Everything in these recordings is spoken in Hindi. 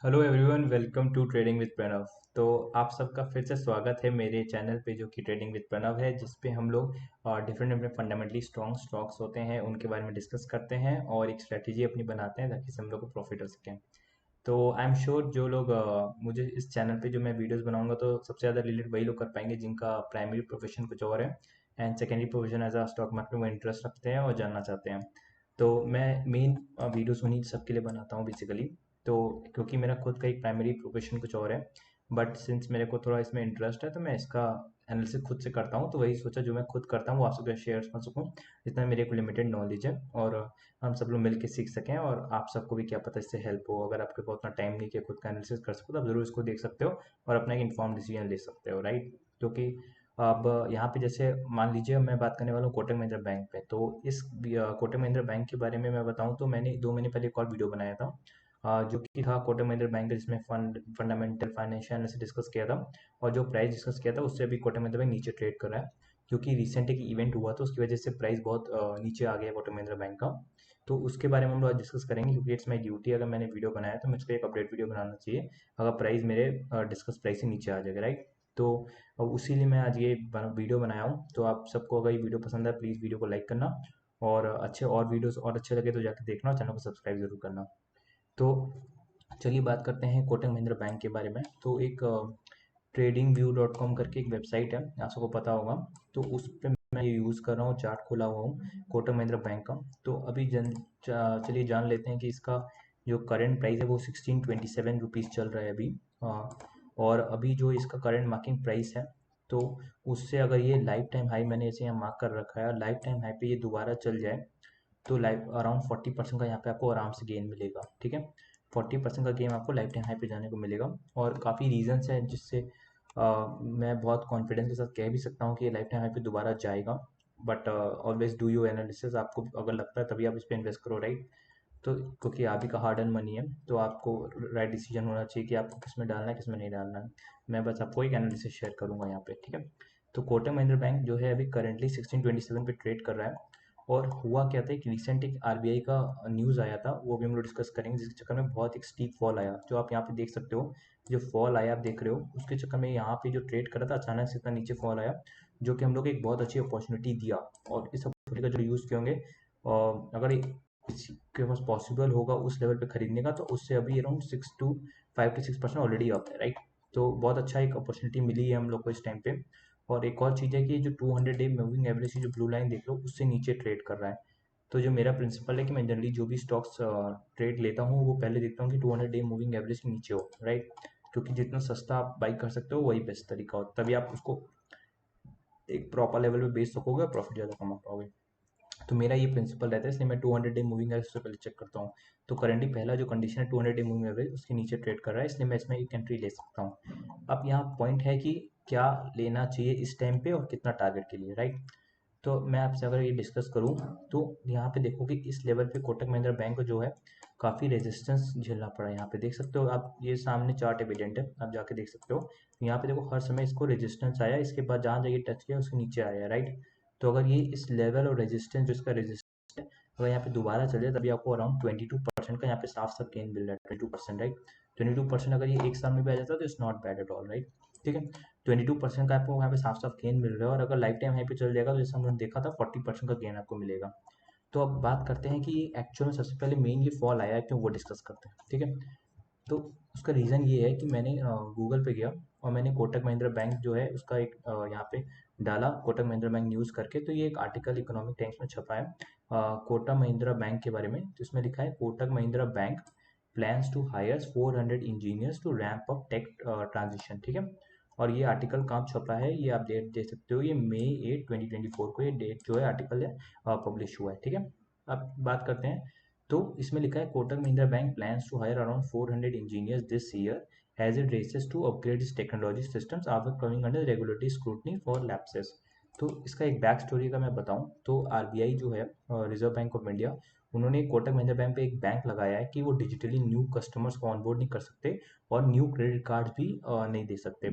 Hello everyone, welcome to trading with Pranav. तो आप सबका फिर से स्वागत है मेरे चैनल पे जो कि ट्रेडिंग विद प्रणव है, जिस पे हम लोग different different fundamentally strong stocks होते हैं उनके बारे में डिस्कस करते हैं और एक स्ट्रेटेजी अपनी बनाते हैं ताकि हम लोग को प्रॉफिट हो सकें। तो आई एम श्योर जो लोग मुझे इस चैनल पे जो मैं वीडियोस बनाऊंगा तो सबसे ज़्यादा रिलेट वही लोग कर पाएंगे जिनका प्राइमरी प्रोफेशन कुछ और है and secondary profession as a stock market में इंटरेस्ट रखते हैं और जानना चाहते हैं। तो मैं मेन वीडियोस उन्हीं सबके लिए बनाता हूँ बेसिकली। तो क्योंकि मेरा खुद का एक प्राइमरी प्रोफेशन कुछ और है, बट सिंस मेरे को थोड़ा इसमें इंटरेस्ट है तो मैं इसका एनालिसिस खुद से करता हूँ। तो वही सोचा जो मैं खुद करता हूँ वो आपसे शेयर कर सकूँ, जितना मेरे को लिमिटेड नॉलेज है, और हम सब लोग मिल के सीख सकें और आप सबको भी क्या पता इससे हेल्प हो। अगर आपके पास उतना टाइम नहीं कि खुद का एनालिसिस कर सको तो आप ज़रूर इसको देख सकते हो और अपना एक इन्फॉर्म डिसीजन ले सकते हो, राइट। क्योंकि अब यहाँ पे जैसे मान लीजिए मैं बात करने वाला हूँ कोटक महिंद्रा बैंक पे। तो इस कोटक महिंद्रा बैंक के बारे में मैं बताऊँ तो मैंने 2 महीने पहले एक और वीडियो बनाया था, जो कि था कोटक महिंद्रा बैंक का, जिसमें फंडामेंटल फाइनेंशियल एनालिसिस डिस्कस किया था। और जो प्राइस डिस्कस किया था उससे अभी कोटक महिंद्रा बैंक नीचे ट्रेड कर रहा है, क्योंकि रिसेंट एक इवेंट हुआ था उसकी वजह से प्राइस बहुत नीचे आ गया कोटक महिंद्रा बैंक का। तो उसके बारे में हम लोग आज डिस्कस करेंगे, क्योंकि इट्स माई ड्यूटी। अगर मैंने वीडियो बनाया तो मुझको एक अपडेट वीडियो बनाना चाहिए अगर प्राइस मेरे डिस्कस प्राइस से नीचे आ जाएगा, राइट। तो अब उसी लिए मैं आज ये वीडियो बनाया हूँ। तो आप सबको अगर ये वीडियो पसंद है प्लीज़ वीडियो को लाइक करना, और अच्छे और वीडियोस और अच्छे लगे तो जाकर देखना और चैनल को सब्सक्राइब जरूर करना। तो चलिए बात करते हैं कोटक महिंद्रा बैंक के बारे में। तो एक ट्रेडिंग व्यू डॉट कॉम करके एक वेबसाइट है, आप सबको पता होगा। तो उस पर मैं ये यूज़ कर रहा हूँ, चार्ट खोला हुआ हूँ कोटक महिंद्रा बैंक का। तो अभी चलिए जान लेते हैं कि इसका जो करंट प्राइस है वो 1627 रुपीज़ चल रहा है अभी। और अभी जो इसका करंट मार्किंग प्राइस है, तो उससे अगर ये लाइफ टाइम हाई मैंने इसे यहाँ मार्क कर रखा है, लाइफ टाइम हाई पे ये दोबारा चल जाए तो लाइफ अराउंड 40% का यहाँ पे आपको आराम से गेन मिलेगा, ठीक है। 40% का गेन आपको लाइफ टाइम हाई पे जाने को मिलेगा। और काफ़ी रीजंस हैं जिससे मैं बहुत कॉन्फिडेंस के साथ कह भी सकता हूँ कि ये लाइफ टाइम हाई पे दोबारा जाएगा। But always do your analysis, आपको अगर लगता है तभी आप इस पर इन्वेस्ट करो, राइट। तो क्योंकि आप ही का हार्ड अर्न मनी है तो आपको राइट डिसीजन होना चाहिए कि आपको किस में डालना है किस में नहीं डालना है। मैं बस आपको एक एनालिसिस शेयर करूंगा यहाँ पे, ठीक है। तो कोटक महिंद्रा बैंक जो है अभी करंटली 1627 पे ट्रेड कर रहा है। और हुआ क्या था कि रिसेंट एक आरबीआई का न्यूज़ आया था, वो भी हम लोग डिस्कस करेंगे, जिसके चक्कर में बहुत एक स्टीप फॉल आया जो आप यहाँ पे देख सकते हो। जो फॉल आया आप देख रहे हो उसके चक्कर में यहाँ पे जो ट्रेड करा था अचानक से इतना नीचे फॉल आया, जो कि हम लोग एक बहुत अच्छी अपॉर्चुनिटी दिया। और इस अपॉर्चुनिटी का जो यूज़ किए होंगे, अगर किसी के पास पॉसिबल होगा उस लेवल पे खरीदने का, तो उससे अभी अराउंड 5 to 6% ऑलरेडी अप है, राइट। तो बहुत अच्छा एक अपॉर्चुनिटी मिली है हम लोग को इस टाइम पे। और एक और चीज़ है कि जो 200 डे मूविंग एवरेज की जो ब्लू लाइन देख लो उससे नीचे ट्रेड कर रहा है। तो जो मेरा प्रिंसिपल है कि मैं जनरली जो भी स्टॉक्स ट्रेड लेता हूँ वो पहले देखता हूँ कि 200 डे मूविंग एवरेज के नीचे हो, राइट। क्योंकि जितना सस्ता आप बाई कर सकते हो वही बेस्ट तरीका हो, तभी आप उसको एक प्रॉपर लेवल पे बेच सकोगे और प्रॉफिट ज़्यादा कमा पाओगे। तो मेरा ये प्रिंसिपल रहता है, इसलिए मैं 200 डे मूविंग एवरेज से पहले चेक करता हूँ। तो करंटली पहला जो कंडीशन है 200 डे मूविंग एवरेज उसके नीचे ट्रेड कर रहा है, इसलिए मैं इसमें एक एंट्री ले सकता हूँ। अब यहाँ पॉइंट है कि क्या लेना चाहिए इस टाइम पे और कितना टारगेट के लिए, राइट। तो मैं आपसे अगर ये डिस्कस करूँ तो यहाँ पे देखो कि इस लेवल पे कोटक महिंद्रा बैंक को जो है काफ़ी रेजिस्टेंस झेलना पड़ा है। यहाँ पे देख सकते हो आप, ये सामने चार्ट एविडेंट है, आप जाके देख सकते हो। यहाँ पे देखो हर समय इसको रेजिस्टेंस आया, इसके बाद जहाँ जाइए टच किया उसके नीचे आया, राइट। तो अगर ये इस लेवल और रेजिस्टेंस जो इसका रेजिस्टेंस है अगर यहाँ पे दोबारा चले तभी आपको अराउंड 22% का यहाँ पे साफ साफ गेन मिल रहा है, 22%, राइट। 22% अगर ये एक साल में भी आ जाता है तो it's not bad at all, right. ठीक है, 22% का आपको यहाँ पे साफ साफ गेन मिल रहा है। और अगर लाइफ टाइम हाई पे चल जाएगा तो जैसे हमने देखा था 40% का गेन आपको मिलेगा। तो अब बात करते हैं कि एक्चुअल में सबसे पहले मेन ये फॉल आया है क्यों, वो डिस्कस करते हैं, ठीक है। तो उसका रीज़न ये है कि मैंने गूगल पे गया और मैंने कोटक महिंद्रा बैंक जो है उसका एक यहाँ पे डाला कोटक महिंद्रा बैंक न्यूज़ करके। तो ये एक आर्टिकल इकोनॉमिक टाइम्स में छपा है कोटक महिंद्रा बैंक के बारे में, जिसमें लिखा है Kotak Mahindra bank plans to hire 400 engineers to ramp up tech transition, ठीक है। और ये आर्टिकल कहाँ छपा है ये आप डेट दे सकते हो, ये मई 8 2024 को ये डेट जो है आर्टिकल है पब्लिश हुआ है, ठीक है। अब बात करते हैं। तो इसमें लिखा है Kotak Mahindra bank plans to hire around 400 engineers this year as it races to upgrade its technology systems after coming under regulatory scrutiny for lapses. तो इसका एक बैक स्टोरी का मैं बताऊं तो आरबीआई जो है, रिजर्व बैंक ऑफ इंडिया, उन्होंने कोटक महिंद्रा बैंक पे एक बैंक लगाया है कि वो डिजिटली न्यू कस्टमर्स को ऑनबोर्ड नहीं कर सकते और न्यू क्रेडिट कार्ड भी नहीं दे सकते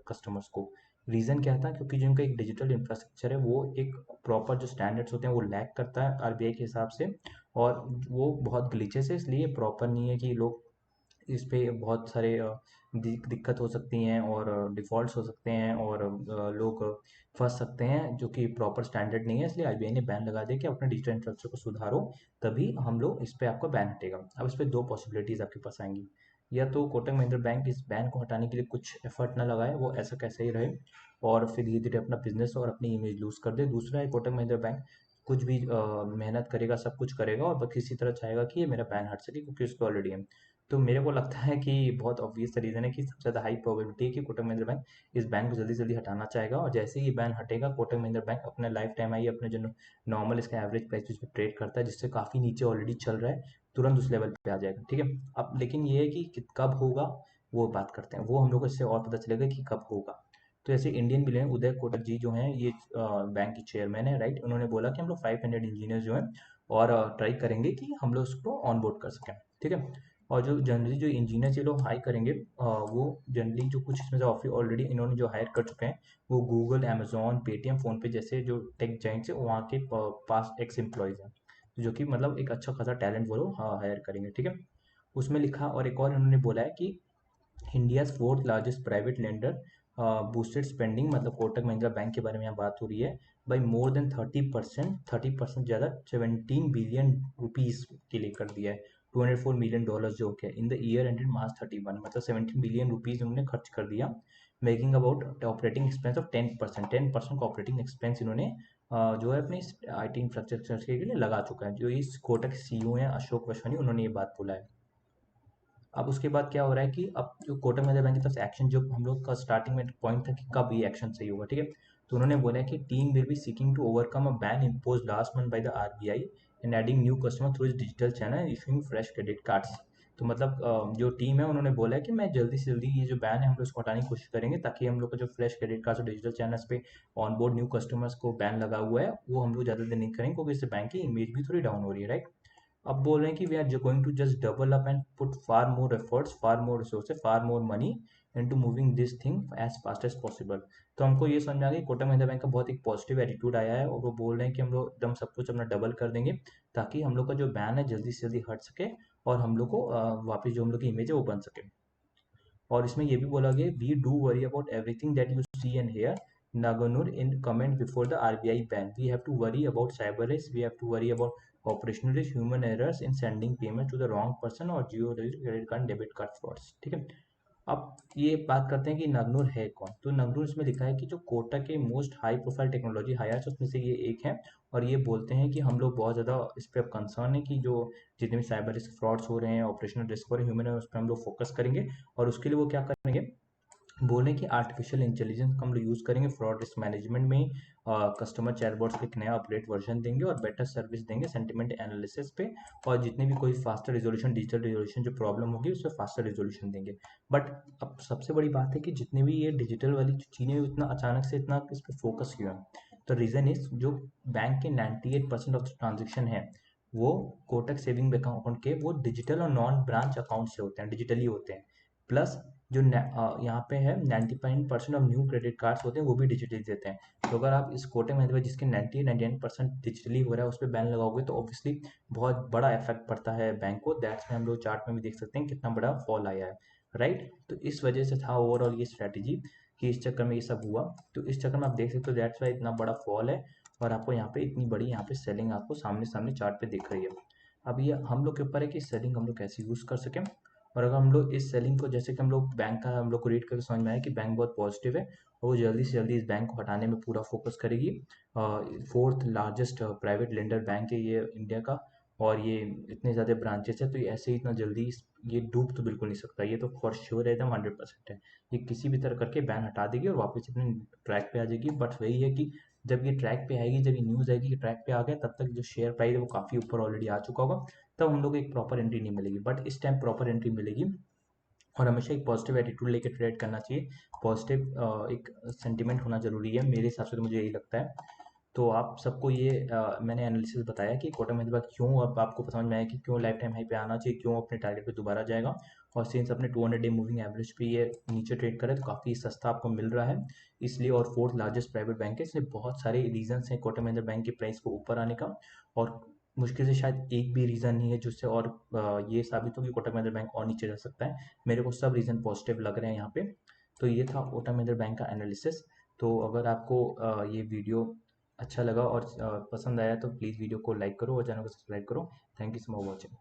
कस्टमर्स को। रीज़न क्या था, क्योंकि जो उनका एक डिजिटल इंफ्रास्ट्रक्चर है वो एक प्रॉपर जो स्टैंडर्ड्स होते हैं वो लैक करता है आरबीआई के हिसाब से। और वो बहुत ग्लिचेस है, इसलिए प्रॉपर नहीं है कि लोग इस पे बहुत सारे दिक्कत हो सकती हैं और डिफ़ॉल्ट्स हो सकते हैं और लोग फंस सकते हैं जो कि प्रॉपर स्टैंडर्ड नहीं है, इसलिए आरबीआई ने बैन लगा दिया कि अपने डिजिटल इंफ्रास्ट्रक्चर को सुधारो, तभी हम लोग इस पे आपका बैन हटेगा। अब इस पे दो पॉसिबिलिटीज़ आपके पास आएंगी, या तो कोटक महिंद्रा बैंक इस बैन को हटाने के लिए कुछ एफर्ट ना लगाए, वो ऐसा कैसे ही रहे और फिर धीरे धीरे अपना बिजनेस और अपनी इमेज लूज कर दे। दूसरा है कोटक महिंद्रा बैंक कुछ भी मेहनत करेगा, सब कुछ करेगा और बस किसी तरह चाहेगा कि ये मेरा बैन हट सके क्योंकि उसको ऑलरेडी है। तो मेरे को लगता है कि बहुत ऑब्वियस रीज़न है कि सबसे ज़्यादा हाई प्रोबेबिलिटी है कि कोटक महिंद्रा बैंक इस बैन को जल्दी से जल्दी हटाना चाहेगा, और जैसे ही ये बैन हटेगा कोटक महिंद्रा बैंक अपने लाइफ टाइम आई अपने जो नॉर्मल इसका एवरेज प्राइस जिस पे ट्रेड करता है, जिससे काफ़ी नीचे ऑलरेडी चल रहा है, तुरंत उस लेवल पे आ जाएगा। ठीक है, अब लेकिन ये है कि कब होगा वो बात करते हैं, वो हम लोग को इससे और पता चलेगा कि कब होगा। तो ऐसे इंडियन बिलियनर उदय कोटक जी जो हैं, ये बैंक के चेयरमैन है, राइट। उन्होंने बोला कि हम लोग 500 इंजीनियर जो हैं और ट्राई करेंगे कि हम लोग उसको ऑन बोर्ड कर सकें। ठीक है, और जो जनरली जो इंजीनियर ये लोग हाई करेंगे वो जनरली जो कुछ इसमें से ऑलरेडी इन्होंने जो हायर कर चुके हैं वो गूगल, अमेजोन, पेटीएम, फ़ोनपे जैसे जो टेक जाइंट्स है वहाँ के पास एक्स एम्प्लॉयज़ हैं, जो कि मतलब एक अच्छा खासा टैलेंट वो लोग हायर करेंगे। ठीक है, उसमें लिखा, और एक और इन्होंने बोला है कि India's fourth largest private lender boosted spending, मतलब कोटक महिंद्रा बैंक के बारे में यहाँ बात हो रही है, बाई मोर देन 30% ज़्यादा 17 बिलियन रुपीज़ के लिए कर दिया है, $204 मिलियन जो कि in the year ended March 31, मतलब 17 बिलियन रुपीज़ उन्होंने खर्च कर दिया, making about operating expense of 10% का ऑपरेटिंग एक्सपेंस इन्होंने जो है अपने IT इंफ्रास्ट्रक्चर के लिए लगा चुका है। जो इस कोटक CEO हैं अशोक वशवानी, उन्होंने ये बात बोला है। अब उसके बाद क्या हो रहा है कि अब जो कोटक महिंद्रा बैंक की तरफ से एक्शन, जो हम लोग का स्टार्टिंग में पॉइंट था कि कब ये एक्शन सही होगा, ठीक है, तो उन्होंने बोला है कि team will be seeking to overcome a ban impose last month by the RBI and adding new customer through its digital channel issuing fresh credit cards. तो मतलब जो टीम है उन्होंने बोला है कि मैं जल्दी से जल्दी ये जो बैन है हम लोग इसको हटाने की कोशिश करेंगे, ताकि हम लोग का जो फ्रेश क्रेडिट कार्ड्स और डिजिटल चैनल्स पे ऑन बोर्ड न्यू कस्टमर्स को बैन लगा हुआ है वो हम लोग ज़्यादा देर नहीं करेंगे, क्योंकि इससे बैंक की इमेज भी थोड़ी डाउन हो रही है, राइट। अब बोल रहे हैं कि we are going to just double up and put far more efforts, far more resources, far more money into moving this thing as fast as possible. तो हमको ये समझ आ गया कोटक महिंद्रा बैंक का बहुत एक पॉजिटिव एटीट्यूड आया है और वो बोल रहे हैं कि हम लोग एकदम सब कुछ अपना डबल कर देंगे, ताकि हम लोग का जो बैन है जल्दी से जल्दी हट सके और हम लोग को वापस जो हम लोग की इमेज है वो बन सके। और इसमें ये भी बोला गया, we do worry about everything that you see and hear Naganur in comment before the RBI ban. We have to worry about cyber risk. We have to worry about operational risk, human errors in sending payment to the wrong person और Jio credit card debit card frauds. ठीक है, अब ये बात करते हैं कि नगनूर है कौन। तो नगनूर इसमें लिखा है कि जो कोटा के most high profile technology hires उसमें से ये एक है, और ये बोलते हैं कि हम लोग बहुत ज़्यादा इस पर कंसर्न है कि जो जितने भी साइबर रिस्क फ्रॉड्स हो रहे हैं, ऑपरेशनल रिस्क हो रहे हैं, ह्यूमन है, उस पर हम लोग फोकस करेंगे। और उसके लिए वो क्या करेंगे, बोले कि आर्टिफिशियल इंटेलिजेंस का हम लोग यूज़ करेंगे फ्रॉड रिस्क मैनेजमेंट में, कस्टमर चैटबॉट्स को एक नया अपडेट वर्जन देंगे और बेटर सर्विस देंगे सेंटिमेंट एनालिसिस पे, और जितने भी कोई फास्टर रिजोल्यूशन, डिजिटल रिजोल्यूशन जो प्रॉब्लम होगी उस पर फास्टर रिजोल्यूशन देंगे। बट अब सबसे बड़ी बात है कि जितने भी ये डिजिटल वाली चीज़ें इतना अचानक से इतना इस पर फोकस क्यों है, तो रीज़न इज जो बैंक के 98% ऑफ द ट्रांजेक्शन है वो कोटक सेविंग अकाउंट के वो डिजिटल और नॉन ब्रांच अकाउंट से होते हैं, डिजिटली होते हैं। प्लस जो यहाँ पे है 99% ऑफ न्यू क्रेडिट कार्ड्स होते हैं वो भी डिजिटली देते हैं। तो अगर आप इस कोटे में जिसके 99% डिजिटली हो रहा है उस पर बैन लगाओगे तो ऑब्वियसली बहुत बड़ा इफेक्ट पड़ता है बैंक को। दैट्स में हम लोग चार्ट में भी देख सकते हैं कितना बड़ा फॉल आया है, राइट। तो इस वजह से था ओवरऑल ये स्ट्रैटेजी कि इस चक्कर में ये सब हुआ। तो इस चक्कर में आप देख सकते हो दैट्स वाई इतना बड़ा फॉल है, और आपको यहाँ पे इतनी बड़ी यहाँ पे सेलिंग आपको सामने सामने चार्ट पे दिख रही है। अब ये हम लोग के ऊपर है कि सेलिंग हम लोग कैसे यूज़ कर सकें। और अगर हम लोग इस सेलिंग को, जैसे कि हम लोग बैंक का हम लोग को रीड करके समझ में आया कि बैंक बहुत पॉजिटिव है और वो जल्दी से जल्दी इस बैंक को हटाने में पूरा फोकस करेगी। Fourth largest private lender bank है ये इंडिया का, और ये इतने ज़्यादा ब्रांचेस है, तो ये ऐसे ही इतना जल्दी ये डूब तो बिल्कुल नहीं सकता, ये तो फॉर श्योर है, एकदम 100% है। ये किसी भी तरह करके बैन हटा देगी और वापस अपने ट्रैक पे आ जाएगी। बट वही है कि जब ये ट्रैक पे आएगी, जब ये न्यूज़ आएगी कि ट्रैक पे आ गया, तब तक जो शेयर प्राइस है वो काफ़ी ऊपर ऑलरेडी आ चुका होगा, तब हम लोग को एक प्रॉपर एंट्री नहीं मिलेगी। बट इस टाइम प्रॉपर एंट्री मिलेगी, और हमेशा एक पॉजिटिव एटीट्यूड लेके ट्रेड करना चाहिए। पॉजिटिव एक सेंटिमेंट होना ज़रूरी है मेरे हिसाब से, तो मुझे यही लगता है। तो आप सबको ये मैंने एनालिसिस बताया कि कोटक महिंद्रा क्यों, अब आपको समझ में आया कि क्यों लाइफ टाइम हाई पे आना चाहिए, क्यों अपने टारगेट पे दोबारा जाएगा। और सिंस अपने 200 डे मूविंग एवरेज पे ये नीचे ट्रेड करे तो काफ़ी सस्ता आपको मिल रहा है इसलिए, और फोर्थ लार्जेस्ट प्राइवेट बैंक है, इसलिए बहुत सारे रीजंस हैं कोटक महिंद्रा बैंक के प्राइस को ऊपर आने का। और मुश्किल से शायद एक भी रीज़न नहीं है जिससे और ये साबित हो कि कोटक महिंद्रा बैंक और नीचे जा सकता है। मेरे को सब रीज़न पॉजिटिव लग रहे हैं यहाँ पे। तो ये था कोटक महिंद्रा बैंक का एनालिसिस। तो अगर आपको ये वीडियो अच्छा लगा और पसंद आया तो प्लीज़ वीडियो को लाइक करो और चैनल को सब्सक्राइब करो। Thank you so much watching.